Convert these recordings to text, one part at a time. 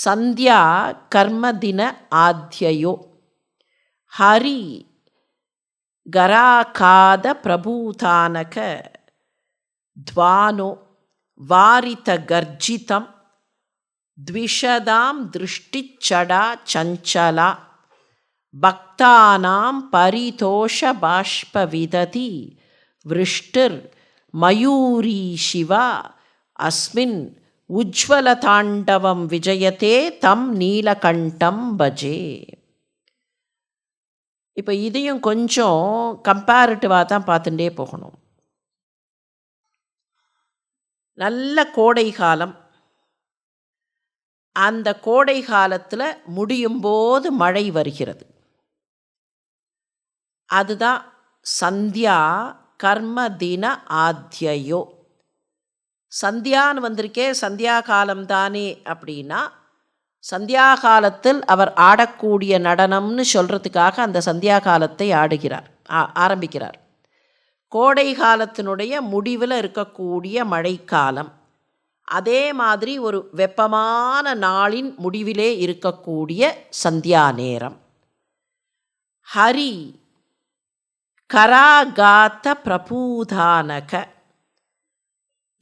சந்தியா கர்மதின ஆத்யயோ ஹரி கராகாத பிரபூதானக த்வானோ வாரித கர்ஜிதம் த்விஷதாம் திருஷ்டிச்சடா சஞ்சலா பக்தானாம் பரிதோஷ பாஷ்ப விததி விருஷ்டிர் மயூரீ சிவா அஸ்மின் உஜ்வலதாண்டவம் விஜயதே தம் நீலகண்டம் பஜே. இப்போ இதையும் கொஞ்சம் கம்பேரிட்டிவாக தான் பார்த்துட்டே போகணும். நல்ல கோடை காலம், அந்த கோடை காலத்தில் முடியும் போது மழை வருகிறது. அதுதான் சந்தியா கர்ம தின ஆத்யயோ. சந்தியான்னு வந்திருக்கே, சந்தியா காலம் தானே அப்படின்னா, சந்தியா காலத்தில் அவர் ஆடக்கூடிய நடனம்னு சொல்கிறதுக்காக அந்த சந்தியா காலத்தை ஆரம்பிக்கிறார். கோடை காலத்தினுடைய முடிவில் இருக்கக்கூடிய மழைக்காலம், அதே மாதிரி ஒரு வெப்பமான நாளின் முடிவிலே இருக்கக்கூடிய சந்தியா நேரம். ஹரி கராகாத்த பிரபூதானக,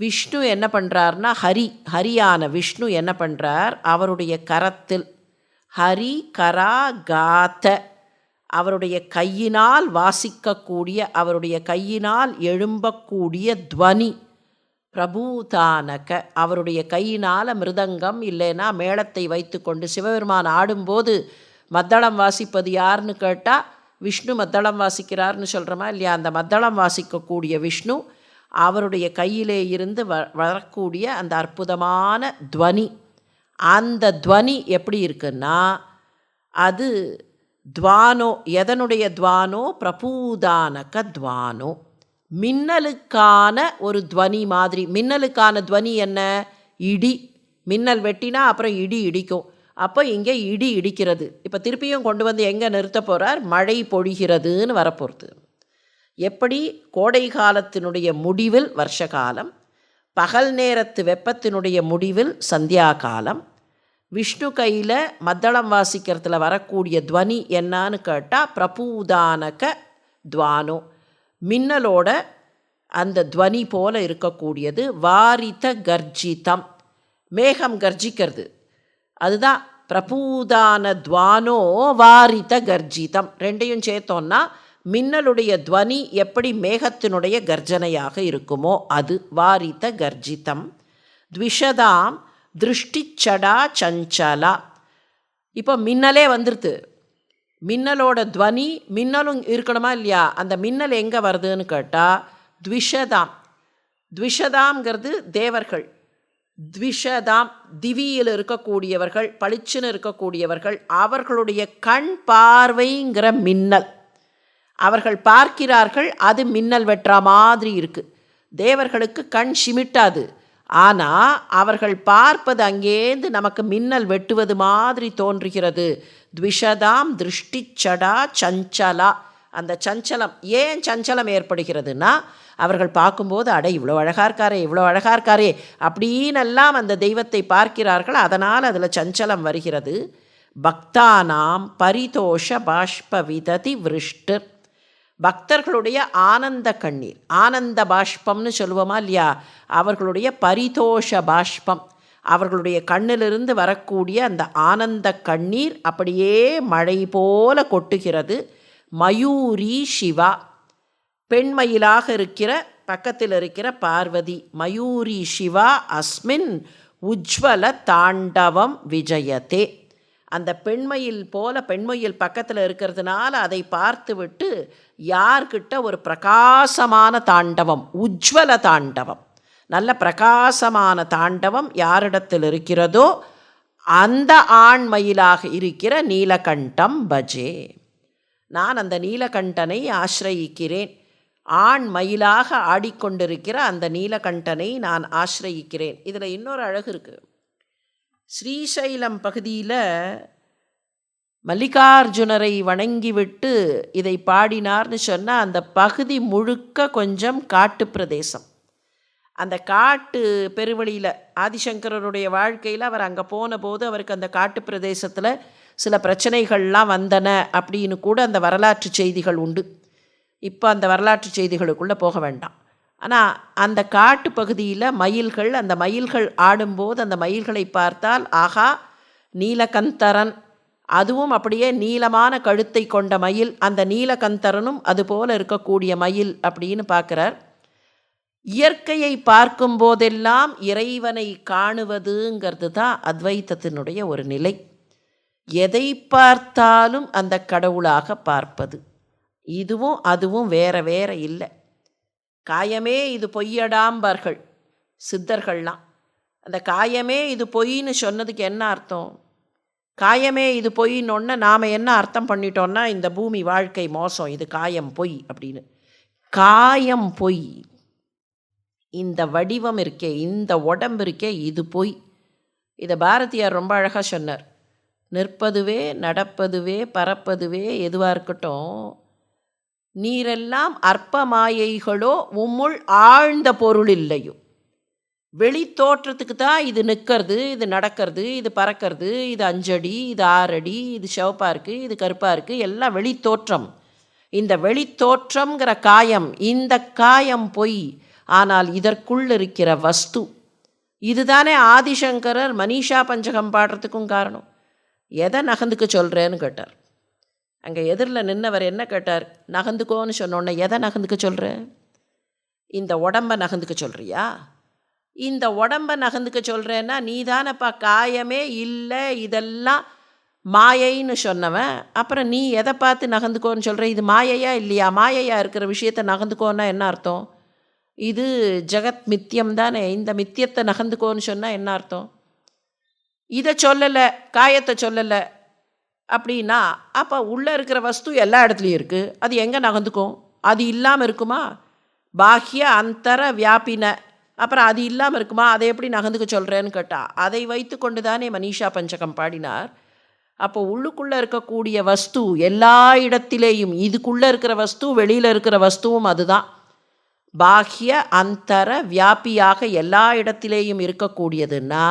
விஷ்ணு என்ன பண்ணுறார்னா, ஹரியான விஷ்ணு என்ன பண்ணுறார், அவருடைய கரத்தில் ஹரி கராகாத்த, அவருடைய கையினால் வாசிக்கக்கூடிய, அவருடைய கையினால் எழும்பக்கூடிய துவனி பிரபூதானக, அவருடைய கையினால் மிருதங்கம் இல்லைன்னா மேளத்தை வைத்து கொண்டு சிவபெருமான் ஆடும்போது மத்தளம் வாசிப்பது யாருன்னு கேட்டால் விஷ்ணு மத்தளம் வாசிக்கிறார்னு சொல்கிறோமா இல்லையா? அந்த மத்தளம் வாசிக்கக்கூடிய விஷ்ணு அவருடைய கையிலே இருந்து வரக்கூடிய அந்த அற்புதமான துவனி, அந்த துவனி எப்படி இருக்குன்னா, அது துவானோ, எதனுடைய துவானோ, பிரபூதானக துவானோ, மின்னலுக்கான ஒரு துவனி மாதிரி. மின்னலுக்கான துவனி என்ன? இடி. மின்னல் வெட்டினா அப்புறம் இடி இடிக்கும். அப்போ இங்கே இடி இடிக்கிறது. இப்போ திருப்பியும் கொண்டு வந்து எங்கே நிறுத்த போகிறார்? மழை பொழிகிறதுன்னு வரப்போகிறது. எப்படி கோடை காலத்தினுடைய முடிவில் வருஷகாலம், பகல் நேரத்து வெப்பத்தினுடைய முடிவில் சந்தியா காலம், விஷ்ணு கையில் மத்தளம் வாசிக்கிறதுல வரக்கூடிய துவனி என்னான்னு கேட்டால் பிரபூதானக துவானோ, மின்னலோட அந்த துவனி போல இருக்கக்கூடியது. வாரித கர்ஜிதம், மேகம் கர்ஜிக்கிறது, அதுதான் பிரபூதான துவானோ வாரித கர்ஜிதம். ரெண்டையும் சேர்த்தோன்னா மின்னலுடைய துவனி எப்படி மேகத்தினுடைய கர்ஜனையாக இருக்குமோ அது வாரித கர்ஜிதம். த்விஷதாம் திருஷ்டிச்சடா சஞ்சலா, இப்போ மின்னலே வந்துடுது. மின்னலோட துவனி, மின்னலும் இருக்கணுமா இல்லையா? அந்த மின்னல் எங்கே வருதுன்னு கேட்டால் த்விஷதாம். த்விஷதாம்ங்கிறது தேவர்கள். த்விஷதாம் திவியில் இருக்கக்கூடியவர்கள், பளிச்சுன்னு இருக்கக்கூடியவர்கள், அவர்களுடைய கண் பார்வைங்கிற மின்னல் அவர்கள் பார்க்கிறார்கள். அது மின்னல் வெட்டுற மாதிரி இருக்குது. தேவர்களுக்கு கண் சிமிட்டாது, ஆனால் அவர்கள் பார்ப்பது அங்கேருந்து நமக்கு மின்னல் வெட்டுவது மாதிரி தோன்றுகிறது. த்விஷதாம் திருஷ்டிச்சடா சஞ்சலா, அந்த சஞ்சலம். ஏன் சஞ்சலம் ஏற்படுகிறதுனா, அவர்கள் பார்க்கும்போது அட இவ்வளோ அழகாக இருக்காரே, இவ்வளோ அழகாக இருக்காரே அப்படின்னெல்லாம் அந்த தெய்வத்தை பார்க்கிறார்கள். அதனால் அதில் சஞ்சலம் வருகிறது. பக்தானாம் பரிதோஷ பாஷ்ப விததி விருஷ்டிர், பக்தர்களுடைய ஆனந்த கண்ணீர், ஆனந்த பாஷ்பம்னு சொல்லுவோமா இல்லையா? அவர்களுடைய பரிதோஷ பாஷ்பம், அவர்களுடைய கண்ணிலிருந்து வரக்கூடிய அந்த ஆனந்த கண்ணீர் அப்படியே மழை போல கொட்டுகிறது. மயூரி சிவா, பெண்மயிலாக இருக்கிற பக்கத்தில் இருக்கிற பார்வதி. மயூரி சிவா அஸ்மின் உஜ்வல தாண்டவம் விஜயதே, அந்த பெண்மயில் போல, பெண்மயில் பக்கத்தில் இருக்கிறதுனால அதை பார்த்து விட்டு யார்கிட்ட ஒரு பிரகாசமான தாண்டவம், உஜ்வல தாண்டவம், நல்ல பிரகாசமான தாண்டவம் யாரிடத்தில் இருக்கிறதோ அந்த ஆண்மயிலாக இருக்கிற நீலகண்டம் பஜே, நான் அந்த நீலகண்டனை ஆசிரயிக்கிறேன். ஆண் மயிலாக ஆடிக்கொண்டிருக்கிற அந்த நீலகண்டனை நான் ஆசிரயிக்கிறேன். இதில் இன்னொரு அழகு இருக்குது. ஸ்ரீசைலம் பகுதியில் மல்லிகார்ஜுனரை வணங்கிவிட்டு இதை பாடினார்னு சொன்னால், அந்த பகுதி முழுக்க கொஞ்சம் காட்டு பிரதேசம். அந்த காட்டு பெருவழியில் ஆதிசங்கரருடைய வாழ்க்கையில் அவர் அங்கே போன போது அவருக்கு அந்த காட்டு பிரதேசத்தில் சில பிரச்சனைகள்லாம் வந்தன அப்படின்னு கூட அந்த வரலாற்று செய்திகள் உண்டு. இப்போ அந்த வரலாற்று செய்திகளுக்குள்ளே போக வேண்டாம். ஆனால் அந்த காட்டு பகுதியில் மயில்கள், அந்த மயில்கள் ஆடும்போது அந்த மயில்களை பார்த்தால் ஆகா நீலகந்தரன், அதுவும் அப்படியே நீளமான கழுத்தை கொண்ட மயில், அந்த நீலகந்தரனும் அதுபோல் இருக்கக்கூடிய மயில் அப்படின்னு பார்க்குறார். இயற்கையை பார்க்கும்போதெல்லாம் இறைவனை காணுவதுங்கிறது தான் அத்வைத்தத்தினுடைய ஒரு நிலை. எதை பார்த்தாலும் அந்த கடவுளாக பார்ப்பது. இதுவும் அதுவும் வேற வேற இல்லை. காயமே இது பொய்யடாம்பார்கள் சித்தர்கள்லாம். அந்த காயமே இது பொய்ன்னு சொன்னதுக்கு என்ன அர்த்தம்? காயமே இது பொய்ன்னொன்னே நாம் என்ன அர்த்தம் பண்ணிட்டோன்னா இந்த பூமி வாழ்க்கை மோசம், இது காயம் பொய் அப்படின்னு. காயம் பொய், இந்த வடிவம் இருக்கே, இந்த உடம்பு இருக்கே, இது பொய். இதை பாரதியார் ரொம்ப அழகாக சொன்னார். நிற்பதுவே நடப்பதுவே பறப்பதுவே எதுவாக இருக்கட்டும், நீரெல்லாம் அற்ப மாயைகளோ உம்முள் ஆழ்ந்த பொருள் இல்லையோ. வெளி தோற்றத்துக்கு தான் இது நிற்கிறது, இது நடக்கிறது, இது பறக்கிறது, இது 5 அடி, இது 6 அடி, இது சிவப்பாக இருக்குது, இது கருப்பாக இருக்குது, எல்லாம் வெளி தோற்றம். இந்த வெளி தோற்றம்ங்கிற காயம், இந்த காயம் பொய். ஆனால் இதற்குள் இருக்கிற வஸ்து இதுதானே ஆதிசங்கரர் மனிஷா பஞ்சகம் பாடுறதுக்கும் காரணம். எதை நகர்ந்துக்க சொல்கிறேன்னு கேட்டார். அங்கே எதிரில் நின்னவர் என்ன கேட்டார்? நகர்ந்துக்கோன்னு சொன்னோன்னே எதை நகர்ந்துக்க சொல்கிற? இந்த உடம்பை நகர்ந்துக்க சொல்கிறியா? இந்த உடம்பை நகர்ந்துக்க சொல்கிறேன்னா நீ தானப்பா காயமே இல்லை இதெல்லாம் மாயைன்னு சொன்னவன். அப்புறம் நீ எதை பார்த்து நகர்ந்துக்கோன்னு சொல்கிற? இது மாயையா இல்லையா? மாயையா இருக்கிற விஷயத்தை நகர்ந்துக்கோன்னா என்ன அர்த்தம்? இது ஜெகத் மித்தியம் தானே, இந்த மித்தியத்தை நகர்ந்துக்கோன்னு சொன்னால் என்ன அர்த்தம்? இதை சொல்லலை, காயத்தை சொல்லலை அப்படின்னா அப்போ உள்ளே இருக்கிற வஸ்து எல்லா இடத்துலையும் இருக்குது, அது எங்கே நகர்ந்துக்கும்? அது இல்லாமல் இருக்குமா? பாஹ்ய அந்தர வியாபின, அப்புறம் அது இல்லாமல் இருக்குமா? அதை எப்படி நகர்ந்துக்க சொல்கிறேன்னு கேட்டால் அதை வைத்து கொண்டு தானே மனிஷா பஞ்சகம் பாடினார். அப்போ உள்ளுக்குள்ளே இருக்கக்கூடிய வஸ்து எல்லா இடத்திலேயும், இதுக்குள்ளே இருக்கிற வஸ்து வெளியில் இருக்கிற வஸ்துவும் அதுதான். பாஹ்ய அந்தர வியாபியாக எல்லா இடத்திலேயும் இருக்கக்கூடியதுன்னா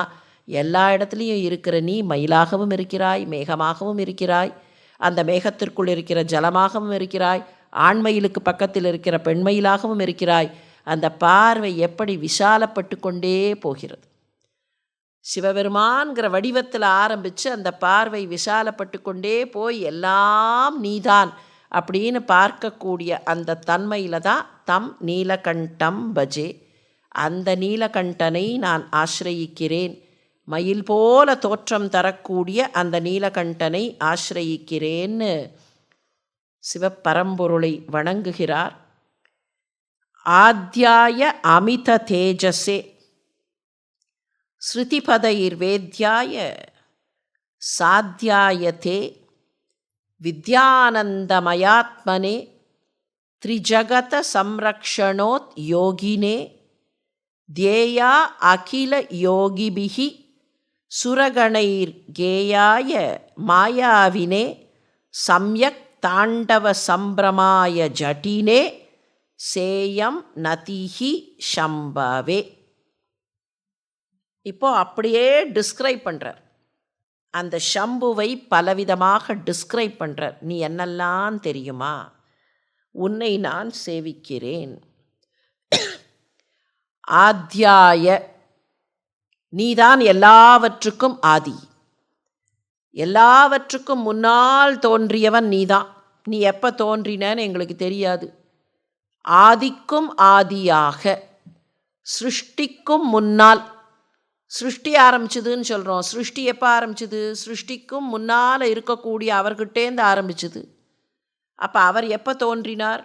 எல்லா இடத்துலையும் இருக்கிற நீ மயிலாகவும் இருக்கிறாய், மேகமாகவும் இருக்கிறாய், அந்த மேகத்திற்குள் இருக்கிற ஜலமாகவும் இருக்கிறாய், ஆண்மயிலுக்கு பக்கத்தில் இருக்கிற பெண்மயிலாகவும் இருக்கிறாய். அந்த பார்வை எப்படி விசாலப்பட்டு கொண்டே போகிறது. சிவபெருமான்கிற வடிவத்தில் ஆரம்பித்து அந்த பார்வை விசாலப்பட்டு கொண்டே போய் எல்லாம் நீதான் அப்படின்னு பார்க்கக்கூடிய அந்த தன்மையில் தான் தம் நீலகண்டம் பஜே. அந்த நீலகண்டனை நான் ஆசிரயிக்கிறேன், மயில் போல தோற்றம் தரக்கூடிய அந்த நீலகண்டனை ஆசிரயிக்கிறேன்னு சிவப்பரம்பொருளை வணங்குகிறார். ஆத்யாய அமித தேஜஸே ஸ்ருதிபதைர்வேத்யாய சாத்யாயதே வித்யானந்தமயாத்மனே த்ரிஜகத சம்ரக்ஷணோத் யோகினே தேயா அகில யோகிபிஹி சுரகணைர் கேயாய மாயாவினே சம்யக் தாண்டவ சம்பிரமாய ஜட்டினே சேயம் நதிஹி சம்பவே. இப்போ அப்படியே டிஸ்கிரைப் பண்ணுறார். அந்த ஷம்புவை பலவிதமாக டிஸ்கிரைப் பண்ணுறார். நீ என்னெல்லாம் தெரியுமா? உன்னை நான் சேவிக்கிறேன். ஆத்யாய, நீதான் எல்லாவற்றுக்கும் ஆதி, எல்லாவற்றுக்கும் முன்னால் தோன்றியவன் நீதான். நீ எப்போ தோன்றினன்னு எங்களுக்கு தெரியாது. ஆதிக்கும் ஆதியாக, சிருஷ்டிக்கும் முன்னால். சிருஷ்டி ஆரம்பிச்சதுன்னு சொல்கிறோம். சிருஷ்டி எப்போ ஆரம்பிச்சது? சிருஷ்டிக்கும் முன்னால் இருக்கக்கூடிய அவர்கிட்டேருந்து ஆரம்பிச்சது. அப்போ அவர் எப்போ தோன்றினார்?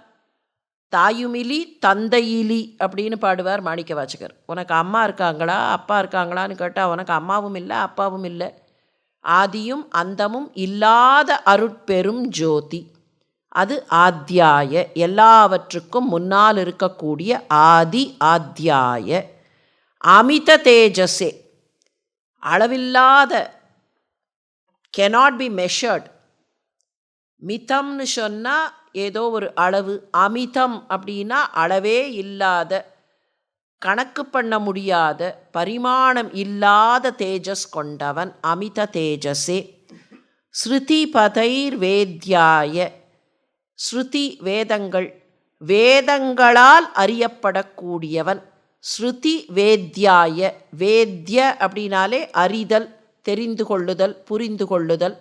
தாயுமிலி தந்தையிலி அப்படின்னு பாடுவார் மாணிக்க வாசகர். உனக்கு அம்மா இருக்காங்களா அப்பா இருக்காங்களான்னு கேட்டால் உனக்கு அம்மாவும் இல்லை அப்பாவும் இல்லை. ஆதியும் அந்தமும் இல்லாத அருட்பெரும் ஜோதி, அது ஆத்யாய, எல்லாவற்றுக்கும் முன்னால் இருக்கக்கூடிய ஆதி ஆத்யாய. அமித தேஜஸே, அளவில்லாத, cannot be measured. மிதம்னு சொன்னால் ஏதோ ஒரு அளவு, அமிதம் அப்படின்னா அளவே இல்லாத, கணக்கு பண்ண முடியாத பரிமாணம் இல்லாத தேஜஸ் கொண்டவன் அமித தேஜஸே. ஸ்ருதி பதைர் வேத்யாய, ஸ்ருதி வேதங்கள், வேதங்களால் அறியப்படக்கூடியவன். ஸ்ருதி வேத்யாய, வேத்ய அப்படின்னாலே அறிதல், தெரிந்து கொள்ளுதல், புரிந்து கொள்ளுதல்.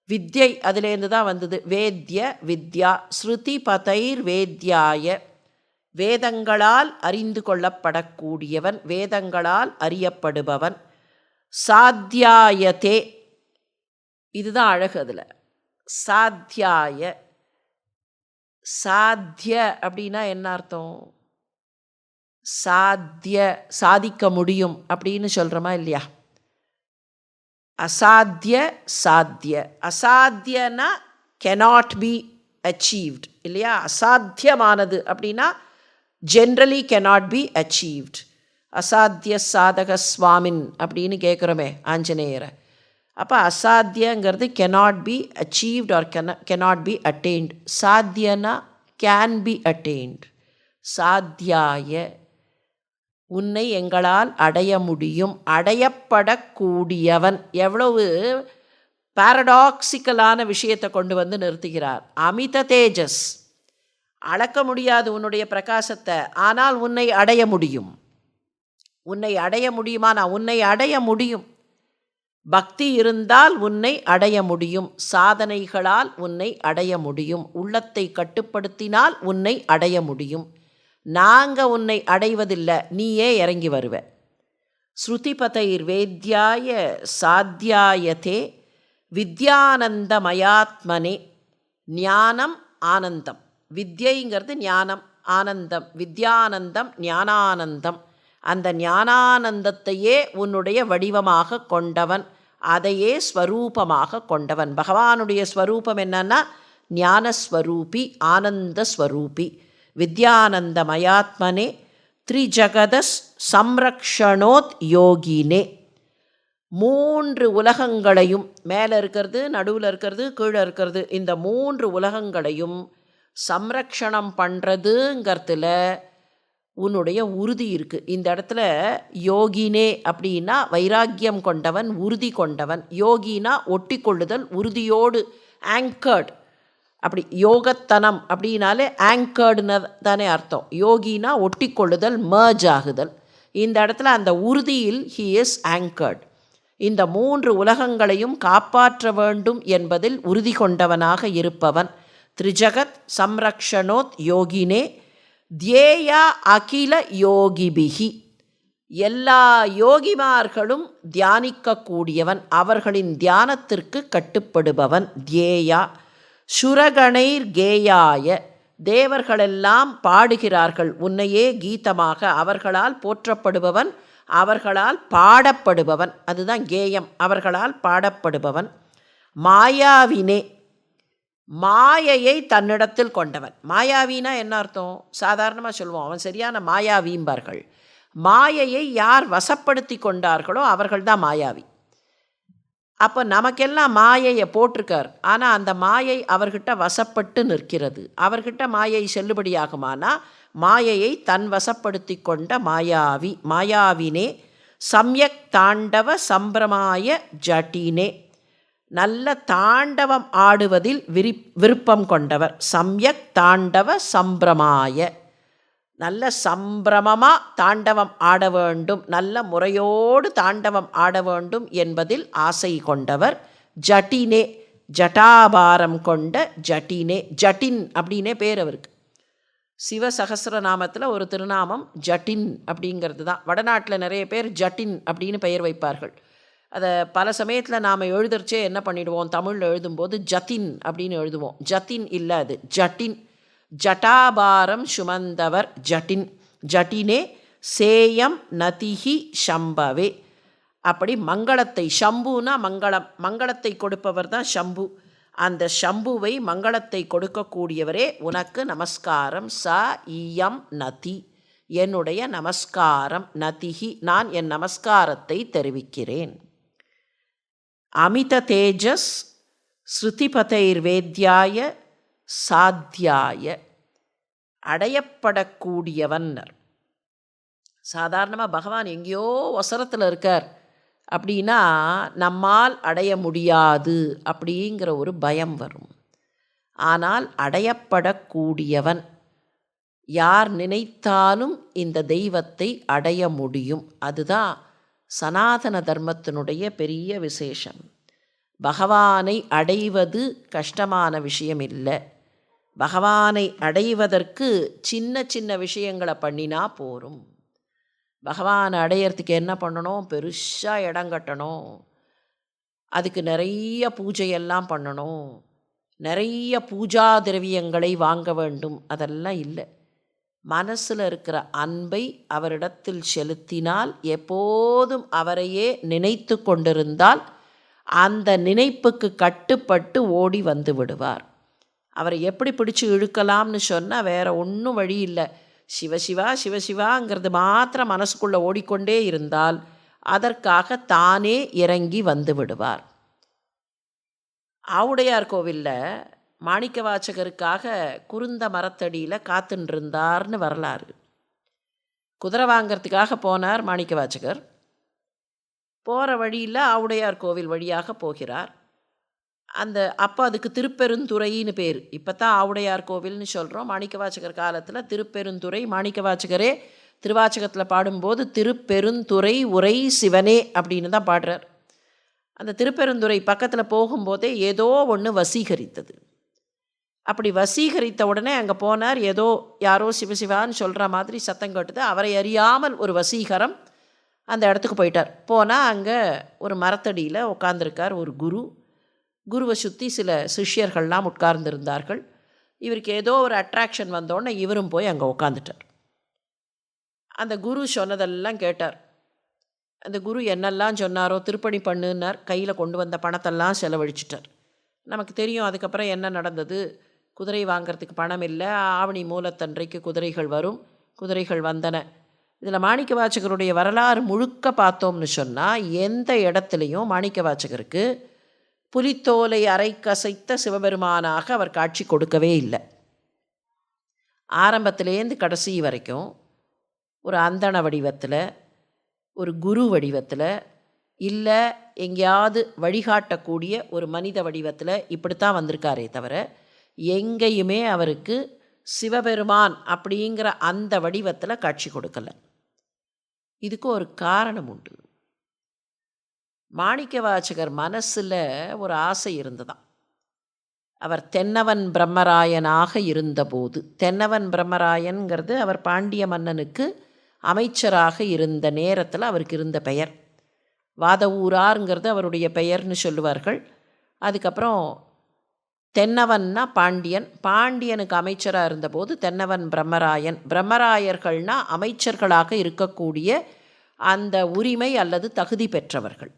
வித்யை அதிலேருந்து தான் வந்தது, வேத்ய வித்யா. ஸ்ருதி பதைர் வேத்யாய, வேதங்களால் அறிந்து கொள்ளப்படக்கூடியவன், வேதங்களால் அறியப்படுபவன். சாத்தியாயதே, இதுதான் அழகு அதில். சாத்தியாய, சாத்திய அப்படின்னா என்ன அர்த்தம்? சாத்திய, சாதிக்க முடியும் அப்படின்னு சொல்கிறோமா இல்லையா? அசாத்திய சாத்திய. அசாத்தியனா cannot be achieved இல்லையா? அசாத்தியமானது அப்படின்னா ஜென்ரலி cannot be achieved. அசாத்திய சாதக சுவாமின் அப்படின்னு கேட்குறோமே ஆஞ்சநேயரை. அப்போ அசாத்தியங்கிறது cannot be achieved or cannot be attained. சாத்தியனா can be attained. சாத்தியாய, உன்னை எங்களால் அடைய முடியும், அடையப்படக்கூடியவன். எவ்வளவு பாரடாக்சிக்கலான விஷயத்தை கொண்டு வந்து நிறுத்துகிறார். அமித தேஜஸ், அளக்க முடியாது உன்னுடைய பிரகாசத்தை, ஆனால் உன்னை அடைய முடியும். உன்னை அடைய முடியுமா? நான் உன்னை அடைய முடியும். பக்தி இருந்தால் உன்னை அடைய முடியும், சாதனைகளால் உன்னை அடைய முடியும், உள்ளத்தை கட்டுப்படுத்தினால் உன்னை அடைய முடியும். நாங்கள் உன்னை அடைவதில்லை, நீயே இறங்கி வருவ. ஸ்ருதிபதைர் வேத்யாய சாத்தியாயதே வித்யானந்தமயாத்மனே. ஞானம் ஆனந்தம், வித்யைங்கிறது ஞானம், ஆனந்தம் வித்யானந்தம் ஞானானந்தம். அந்த ஞானானந்தத்தையே உன்னுடைய வடிவமாக கொண்டவன், அதையே ஸ்வரூபமாக கொண்டவன். பகவானுடைய ஸ்வரூபம் என்னன்னா ஞானஸ்வரூபி, ஆனந்தஸ்வரூபி. வித்யானந்தமயாத்மனே த்ரிஜகதஸ் சம்ரக்ஷணோத் யோகினே. 3 உலகங்களையும், மேலே இருக்கிறது, நடுவில் இருக்கிறது, கீழே இருக்கிறது, இந்த 3 உலகங்களையும் சம்ரக்ஷணம் பண்ணுறதுங்கிறதுல உன்னுடைய உறுதி இருக்குது. இந்த இடத்துல யோகினே அப்படின்னா வைராக்கியம் கொண்டவன், உறுதி கொண்டவன். யோகினா ஒட்டி கொள்ளுதல், உறுதியோடு, ஆங்கர்டு. அப்படி யோகத்தனம் அப்படின்னாலே ஆங்கர்டுன்னு தானே அர்த்தம். யோகினா ஒட்டி கொள்ளுதல், மர்ஜ் ஆகுதல். இந்த இடத்துல அந்த உறுதியில் ஹி இஸ் ஆங்கர்டு. இந்த 3 உலகங்களையும் காப்பாற்ற வேண்டும் என்பதில் உறுதி கொண்டவனாக இருப்பவன். த்ரிஜகத் சம்ரக்ஷணோத் யோகினே தியேயா அகில யோகிபிகி. எல்லா யோகிமார்களும் தியானிக்கக்கூடியவன், அவர்களின் தியானத்திற்கு கட்டுப்படுபவன். தியேயா சுரகணைர் கேயாய, தேவர்களெல்லாம் பாடுகிறார்கள் உன்னையே கீதமாக, அவர்களால் போற்றப்படுபவன், அவர்களால் பாடப்படுபவன். அதுதான் கேயம், அவர்களால் பாடப்படுபவன். மாயாவினே, மாயையை தன்னிடத்தில் கொண்டவன். மாயாவினா என்ன அர்த்தம்? சாதாரணமாக சொல்லுவோம், அவன் சரியான மாயாவிம்பார்கள். மாயையை யார் வசப்படுத்தி கொண்டார்களோ அவர்கள்தான் மாயாவி. அப்போ நமக்கெல்லாம் மாயையை போட்டிருக்கார், ஆனால் அந்த மாயை அவர்கிட்ட வசப்பட்டு நிற்கிறது. அவர்கிட்ட மாயை செல்லுபடியாகுமானா மாயையை தன் வசப்படுத்தி கொண்ட மாயாவி. மாயாவினே சம்யக் தாண்டவ சம்பிரமாய ஜட்டினே, நல்ல தாண்டவம் ஆடுவதில் விருப்பம் கொண்டவர். சம்யக் தாண்டவ சம்பிரமாய, நல்ல சம்பிரமமாக தாண்டவம் ஆட வேண்டும், நல்ல முறையோடு தாண்டவம் ஆட வேண்டும் என்பதில் ஆசை கொண்டவர். ஜட்டினே, ஜட்டாபாரம் கொண்ட ஜட்டினே. ஜட்டின் அப்படின்னே பேர் அவருக்கு. சிவசகஸ்ரநாமத்தில் ஒரு திருநாமம் ஜட்டின் அப்படிங்கிறது தான். வடநாட்டில் நிறைய பேர் ஜட்டின் அப்படின்னு பெயர் வைப்பார்கள். அதை பல சமயத்தில் நாம் எழுதுறச்சே என்ன பண்ணிடுவோம், தமிழில் எழுதும்போது ஜத்தின் அப்படின்னு எழுதுவோம். ஜத்தின் இல்லை, அது ஜட்டின். ஜட்டாபாரம் சுமந்தவர் ஜட்டின். ஜட்டினே சேயம் நதிஹி ஷம்பவே. அப்படி மங்களத்தை, ஷம்புனா மங்களம், மங்களத்தை கொடுப்பவர் தான் ஷம்பு. அந்த ஷம்புவை, மங்களத்தை கொடுக்கக்கூடியவரே, உனக்கு நமஸ்காரம். ச ஈயம் நதி, என்னுடைய நமஸ்காரம். நதிஹி, நான் என் நமஸ்காரத்தை தெரிவிக்கிறேன். அமித தேஜஸ் ஸ்ருதிபதைர் வேத்யாய சாத்தியாய, அடையப்படக்கூடியவன். சாதாரணமாக பகவான் எங்கேயோ ஒசரத்தில் இருக்கார் அப்படின்னா நம்மால் அடைய முடியாது அப்படிங்கிற ஒரு பயம் வரும். ஆனால் அடையப்படக்கூடியவன், யார் நினைத்தாலும் இந்த தெய்வத்தை அடைய முடியும். அதுதான் சனாதன தர்மத்தினுடைய பெரிய விசேஷம். பகவானை அடைவது கஷ்டமான விஷயம் இல்லை. பகவானை அடைவதற்கு சின்ன சின்ன விஷயங்களை பண்ணினா போரும். பகவானை அடையிறதுக்கு என்ன பண்ணணும்? பெருசாக இடம் கட்டணும், அதுக்கு நிறைய பூஜையெல்லாம் பண்ணணும், நிறைய பூஜா திரவியங்களை வாங்க வேண்டும். அதெல்லாம் இல்லை. மனசில் இருக்கிற அன்பை அவரிடத்தில் செலுத்தினால், எப்போதும் அவரையே நினைத்து கொண்டிருந்தால் அந்த நினைப்புக்கு கட்டுப்பட்டு ஓடி வந்து விடுவார். அவரை எப்படி பிடிச்சி இழுக்கலாம்னு சொன்னால் வேறு ஒன்றும் வழி இல்லை. சிவசிவா சிவசிவாங்கிறது மாத்திரம் மனசுக்குள்ளே ஓடிக்கொண்டே இருந்தால் அதற்காக தானே இறங்கி வந்து விடுவார். ஆவுடையார் கோவிலில் மாணிக்க வாசகருக்காக குருந்த மரத்தடியில் காத்துன்றிருந்தார்னு வரலாறு. குதிரை வாங்கிறதுக்காக போனார் மாணிக்க வாசகர். போகிற வழியில் ஆவுடையார் கோவில் வழியாக போகிறார். அப்போ அதுக்கு திருப்பெருந்துறைன்னு பேர். இப்போ தான் ஆவுடையார் கோவில்னு சொல்கிறோம். மாணிக்க வாசகர் காலத்தில் திருப்பெருந்துறை. மாணிக்க வாசகரே திருவாச்சகத்தில் பாடும்போது திருப்பெருந்துறை உரை சிவனே அப்படின்னு தான் பாடுறார். அந்த திருப்பெருந்துறை பக்கத்தில் போகும்போதே ஏதோ ஒன்று வசீகரித்தது. அப்படி வசீகரித்த உடனே அங்கே போனார். ஏதோ யாரோ சிவசிவான்னு சொல்கிற மாதிரி சத்தம் கேட்டுது. அவரை அறியாமல் ஒரு வசீகரம். அந்த இடத்துக்கு போயிட்டார். போனால் அங்கே ஒரு மரத்தடியில் உட்கார்ந்துருக்கார் ஒரு குரு. குருவை சுற்றி சில சிஷ்யர்கள்லாம் உட்கார்ந்துருந்தார்கள். இவருக்கு ஏதோ ஒரு அட்ராக்ஷன் வந்தோடனே இவரும் போய் அங்கே உட்காந்துட்டார். அந்த குரு சொன்னதெல்லாம் கேட்டார். அந்த குரு என்னெல்லாம் சொன்னாரோ திருப்பணி பண்ணுன்னார். கையில் கொண்டு வந்த பணத்தெல்லாம் செலவழிச்சிட்டார். நமக்கு தெரியும் அதுக்கப்புறம் என்ன நடந்தது. குதிரை வாங்கிறதுக்கு பணம் இல்லை. ஆவணி மூலத்தன்றைக்கு குதிரைகள் வரும். குதிரைகள் வந்தன. இதில் மாணிக்க வாசகருடைய வரலாறு முழுக்க பார்த்தோம்னு சொன்னால் எந்த இடத்துலையும் மாணிக்க வாசகருக்கு புலித்தோலை அரை கசைத்த சிவபெருமானாக அவர் காட்சி கொடுக்கவே இல்லை. ஆரம்பத்திலேருந்து கடைசி வரைக்கும் ஒரு அந்தண வடிவத்தில், ஒரு குரு வடிவத்தில், இல்லை எங்கேயாவது வழிகாட்டக்கூடிய ஒரு மனித வடிவத்தில் இப்படித்தான் வந்திருக்காரே தவிர எங்கேயுமே அவருக்கு சிவபெருமான் அப்படிங்கிற அந்த வடிவத்தில் காட்சி கொடுக்கலை. இதுக்கு ஒரு காரணம் உண்டு. மாணிக்க வாசகர் மனசில் ஒரு ஆசை இருந்ததாம். அவர் தென்னவன் பிரம்மராயனாக இருந்தபோது, தென்னவன் பிரம்மராயன்கிறது அவர் பாண்டிய மன்னனுக்கு அமைச்சராக இருந்த நேரத்தில் அவருக்கு இருந்த பெயர். வாதவூராருங்கிறது அவருடைய பெயர்னு சொல்லுவார்கள். அதுக்கப்புறம் தென்னவன்னா பாண்டியன். பாண்டியனுக்கு அமைச்சராக இருந்தபோது தென்னவன் பிரம்மராயன். பிரம்மராயர்கள்னால் அமைச்சர்களாக இருக்கக்கூடிய அந்த உரிமை அல்லது தகுதி பெற்றவர்கள்.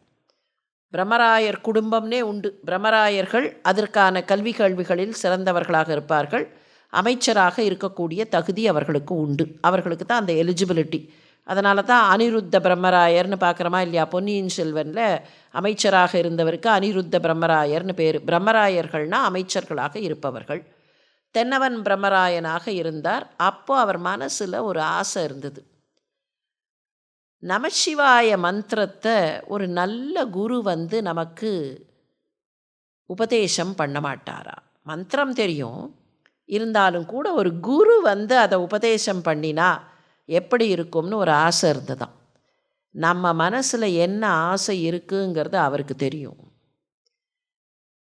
பிரம்மராயர் குடும்பம்னே உண்டு. பிரம்மராயர்கள் அதற்கான கல்வி கேள்விகளில் சிறந்தவர்களாக இருப்பார்கள். அமைச்சராக இருக்கக்கூடிய தகுதி அவர்களுக்கு உண்டு. அவர்களுக்கு தான் அந்த எலிஜிபிலிட்டி. அதனால தான் அனிருத்த பிரம்மராயர்னு பார்க்குறோமா இல்லையா? பொன்னியின் செல்வனில் அமைச்சராக இருந்தவருக்கு அனிருத்த பிரம்மராயர்னு பேர். பிரம்மராயர்கள்னால் அமைச்சர்களாக இருப்பவர்கள். தென்னவன் பிரம்மராயனாக இருந்தார். அப்போ அவர் மனசில் ஒரு ஆசை இருந்தது. நமசிவாய மந்திரத்தை ஒரு நல்ல குரு நமக்கு உபதேசம் பண்ண மாட்டாரா? மந்திரம் தெரியும், இருந்தாலும் கூட ஒரு குரு அதை உபதேசம் பண்ணினா எப்படி இருக்கும்னு ஒரு ஆசை இருந்ததாம். நம்ம மனசில் என்ன ஆசை இருக்குங்கிறது அவருக்கு தெரியும்.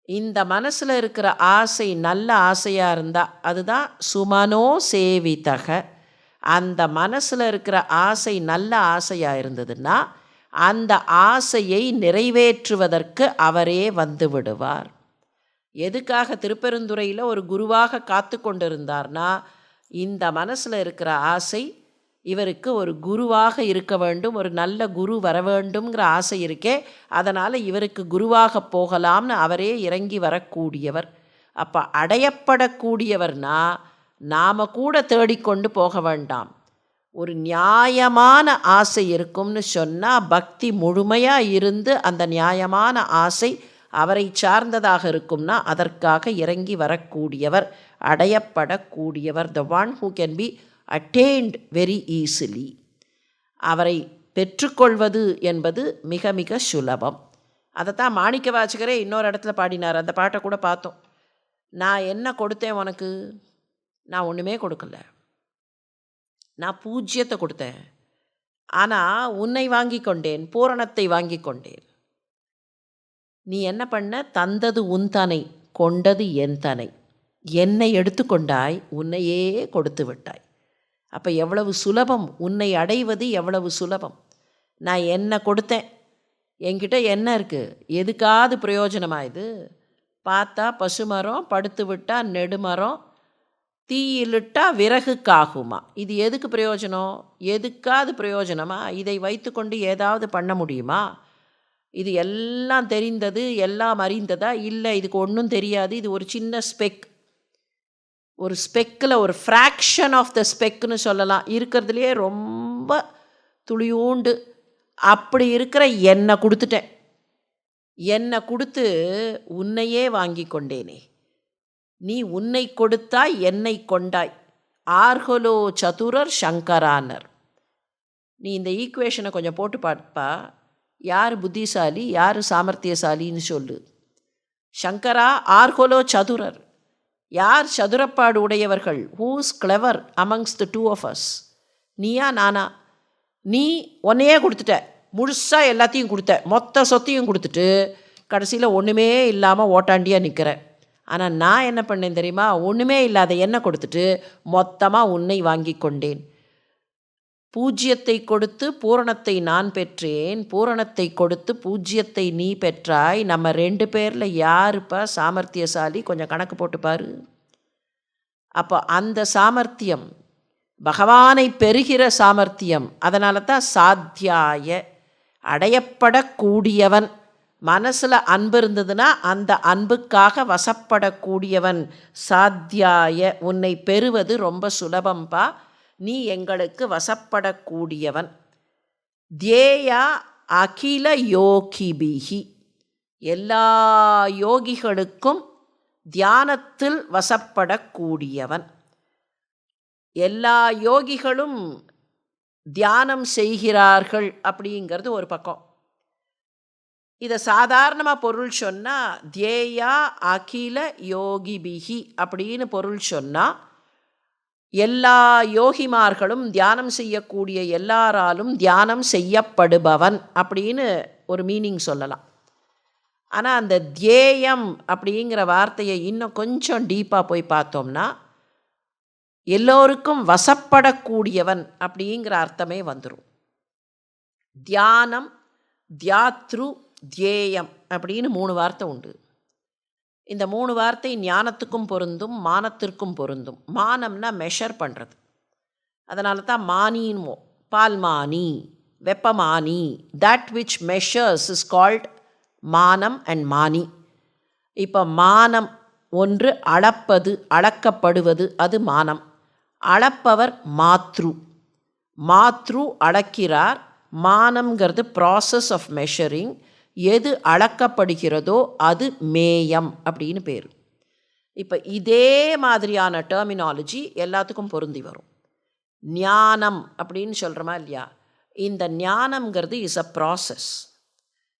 இந்த மனசில் இருக்கிற ஆசை நல்ல ஆசையாக இருந்தால் அதுதான் சுமனோ சேவிதக. அந்த மனசில் இருக்கிற ஆசை நல்ல ஆசையாக இருந்ததுன்னா அந்த ஆசையை நிறைவேற்றுவதற்கு அவரே வந்து விடுவார். எதுக்காக திருப்பெருந்துறையில் ஒரு குருவாக காத்து கொண்டிருந்தார்னா, இந்த மனசில் இருக்கிற ஆசை இவருக்கு ஒரு குருவாக இருக்க வேண்டும், ஒரு நல்ல குரு வர வேண்டும்ங்கிற ஆசை இருக்கே, அதனால் இவருக்கு குருவாக போகலாம்னு அவரே இறங்கி வரக்கூடியவர். அப்போ அடையப்படக்கூடியவர்னா நாம் கூட தேடிக்கொண்டு போக வேண்டாம். ஒரு நியாயமான ஆசை இருக்கும்னு சொன்னால் பக்தி முழுமையாக இருந்து அந்த நியாயமான ஆசை அவரை சார்ந்ததாக இருக்கும்னா அதற்காக இறங்கி வரக்கூடியவர், அடையப்படக்கூடியவர். The one who can be attained very easily. அவரை பெற்றுக்கொள்வது என்பது மிக மிக சுலபம். அதைத்தான் மாணிக்க வாசகரே இன்னொரு இடத்துல பாடினார். அந்த பாட்டை கூட பார்த்தோம். நான் என்ன கொடுத்தேன் உனக்கு? நான் ஒன்றுமே கொடுக்கல. நான் பூஜ்யத்தை கொடுத்தேன். ஆனால் உன்னை வாங்கி கொண்டேன், பூரணத்தை வாங்கி கொண்டேன். நீ என்ன பண்ண? தந்தது உன் தனை, கொண்டது என் தனை. என்னை எடுத்துக்கொண்டாய், உன்னையே கொடுத்து விட்டாய். அப்போ எவ்வளவு சுலபம், உன்னை அடைவது எவ்வளவு சுலபம். நான் என்ன கொடுத்தேன், என்கிட்ட என்ன இருக்குது, எதுக்காவது பிரயோஜனமாக இது? பார்த்தா பசுமரம், படுத்து விட்டால் நெடுமரம், தீயிலிட்டா விறகுக்காகுமா? இது எதுக்கு பிரயோஜனம்? எதுக்காவது பிரயோஜனமா? இதை வைத்து கொண்டு ஏதாவது பண்ண முடியுமா? இது எல்லாம் தெரிந்தது, எல்லாம் அறிந்ததா? இல்லை, இதுக்கு ஒன்றும் தெரியாது. இது ஒரு சின்ன ஸ்பெக், ஒரு ஸ்பெக்கில் ஒரு ஃப்ராக்ஷன் ஆஃப் த ஸ்பெக்குன்னு சொல்லலாம். இருக்கிறதுலையே ரொம்ப துளியூண்டு. அப்படி இருக்கிற என்னை கொடுத்துட்டேன். என்னை கொடுத்து உன்னையே வாங்கி கொண்டேனே. நீ உன்னை கொடுத்தாய், என்னை கொண்டாய். ஆர்கொலோ சதுரர் சங்கரானர். நீ இந்த ஈக்குவேஷனை கொஞ்சம் போட்டு பார்ப்பா. யார் புத்திசாலி, யார் சாமர்த்தியசாலின்னு சொல்லு. சங்கரா ஆர்கொலோ சதுரர். யார் சதுரப்பாடு உடையவர்கள்? Who's clever amongst the two of us? நீயா நானா? நீ ஒன்னையே கொடுத்துட்ட, முழுசாக எல்லாத்தையும் கொடுத்த, மொத்த சொத்தையும் கொடுத்துட்டு கடைசியில் ஒன்றுமே இல்லாமல் ஓட்டாண்டியாக நிற்கிற. ஆனால் நான் என்ன பண்ணேன் தெரியுமா? ஒன்றுமே இல்லாத என்ன கொடுத்துட்டு மொத்தமாக உன்னை வாங்கி கொண்டேன். பூஜ்யத்தை கொடுத்து பூரணத்தை நான் பெற்றேன், பூரணத்தை கொடுத்து பூஜ்யத்தை நீ பெற்றாய். நம்ம 2 பேரில் யாருப்பா சாமர்த்தியசாலி? கொஞ்சம் கணக்கு போட்டு பாரு. அப்போ அந்த சாமர்த்தியம் பகவானை பெறுகிற சாமர்த்தியம். அதனால தான் சாத்தியாய, அடையப்படக்கூடியவன். மனசில் அன்பு இருந்ததுன்னா அந்த அன்புக்காக வசப்படக்கூடியவன். சாத்தியாய, உன்னை பெறுவது ரொம்ப சுலபம்பா, நீ எங்களுக்கு வசப்படக்கூடியவன். தியேயா அகில யோகிபிகி, எல்லா யோகிகளுக்கும் தியானத்தில் வசப்படக்கூடியவன். எல்லா யோகிகளும் தியானம் செய்கிறார்கள் அப்படிங்கிறது ஒரு பக்கம். இதை சாதாரணமாக பொருள் சொன்னால் தியேயா அகில யோகிபிகி அப்படின்னு பொருள் சொன்னால் எல்லா யோகிமார்களும் தியானம் செய்யக்கூடிய எல்லாராலும் தியானம் செய்யப்படுபவன் அப்படின்னு ஒரு மீனிங் சொல்லலாம். ஆனால் அந்த தியேயம் அப்படிங்கிற வார்த்தையை இன்னும் கொஞ்சம் டீப்பாக போய் பார்த்தோம்னா எல்லோருக்கும் வசப்படக்கூடியவன் அப்படிங்கிற அர்த்தமே வந்துடும். தியானம், தியாத்ரு, தியேயம் அப்படின்னு 3 வார்த்தை உண்டு. இந்த 3 வார்த்தை ஞானத்துக்கும் பொருந்தும், மானத்திற்கும் பொருந்தும். மானம்னா மெஷர் பண்ணுறது. அதனால தான் மானின்மோ, பால்மானி, வெப்பமானி. That which measures is called மானம் அண்ட் மானி. இப்போ மானம் ஒன்று அளப்பது, அளக்கப்படுவது, அது மானம். அளப்பவர் மாத்ரு. மாத்ரு அளக்கிறார். மானம்ங்கிறது ப்ராசஸ் ஆஃப் மெஷரிங். எது அளக்கப்படுகிறதோ அது மேயம் அப்படின்னு பேர். இப்போ இதே மாதிரியான டெர்மினாலஜி எல்லாத்துக்கும் பொருந்தி வரும். ஞானம் அப்படின்னு சொல்கிறோமா இல்லையா? இந்த ஞானம்ங்கிறது இஸ் அ ப்ராசஸ்.